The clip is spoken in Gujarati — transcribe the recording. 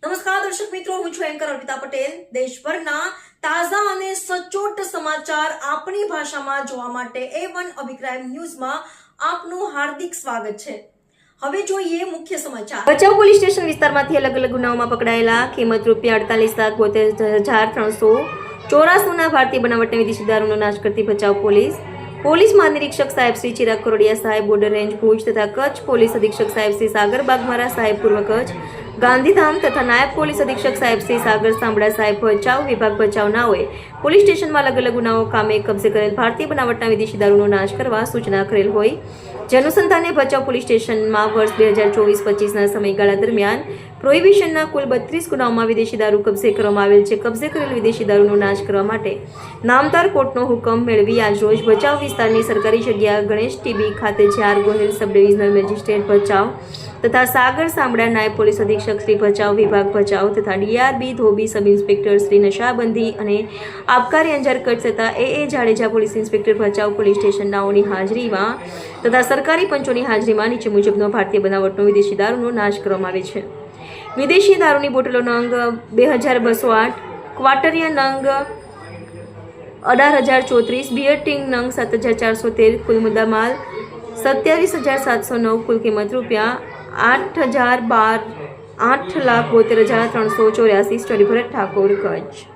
નમસ્કાર દર્શક મિત્રો, હું છું એન્કર અર્પિતા પટેલ. દેશભરના તાજા અને સચોટ સમાચાર આપણી ભાષામાં જોવા માટે A1 અભિપ્રાય ન્યૂઝમાં આપનું હાર્દિક સ્વાગત છે. હવે જોઈએ મુખ્ય સમાચાર. ભચાઉ પોલીસ સ્ટેશન વિસ્તારમાંથી અલગ અલગ ગુનાઓમાં પકડાયેલા કિંમત ₹48,72,384ના ભારતીય બનાવટના વિદેશી દારૂનો નાશ કરતી ભચાઉ પોલીસ મહાનિરીક્ષક સાહેબ શ્રી ચિરાગ કરોડિયા સાહેબ, બોર્ડર રેન્જ ભુજ તથા કચ્છ પોલીસ અધિક્ષક સાહેબ શ્રી સાગર બાગમારા સાહેબ પૂર્વ કચ્છ ગાંધીધામ તથા નાયબ પોલીસ અધિક્ષક સાહેબ શ્રી સાગર સાંભળા સાહેબ ભચાઉ વિભાગ ભચાઉ નાઓએ પોલીસ સ્ટેશનમાં અલગ અલગ ગુનાઓ કામે કબજે કરેલ ભારતીય બનાવટના વિદેશી દારૂનો નાશ કરવા સૂચના કરેલ હોય જે અનુસંધાને ભચાઉ પોલીસ સ્ટેશનમાં વર્ષ 2024-25ના સમયગાળા દરમિયાન પ્રોહિબિશનના કુલ 32 ગુનાઓમાં વિદેશી દારૂ કબજે કરવામાં આવેલ છે. કબજે કરેલ વિદેશી દારૂનો નાશ કરવા માટે નામદાર કોર્ટનો હુકમ મેળવી આજરોજ ભચાઉ વિસ્તારની સરકારી જગ્યા ગણેશ ટીબી ખાતે JR Gohil sub divisional magistrate Bhachau તથા સાગર સાંભળા નાયબ પોલીસ અધિક્ષક શ્રી ભચાઉ વિભાગ ભચાઉ તથા DRB Dhobi sub inspector Shri નશાબંધી અને આબકારી અંજાર કચ્છ તથા AA Jadeja police inspector Bhachau police station નાઓની હાજરીમાં તથા સરકારી પંચોની હાજરીમાં નીચે મુજબનો ભારતીય બનાવટનો વિદેશી દારૂનો નાશ કરવામાં આવે છે. વિદેશી દારૂની બોટલો નંગ 2208, ક્વાટરિયા નંગ 18,034, બિયર ટીંગ નંગ 7,413, કુલ મુદ્દામાલ 27,709, કુલ કિંમત ₹8,012,8,72,384. સ્ટોરી ભરત ઠાકોર, કચ્છ.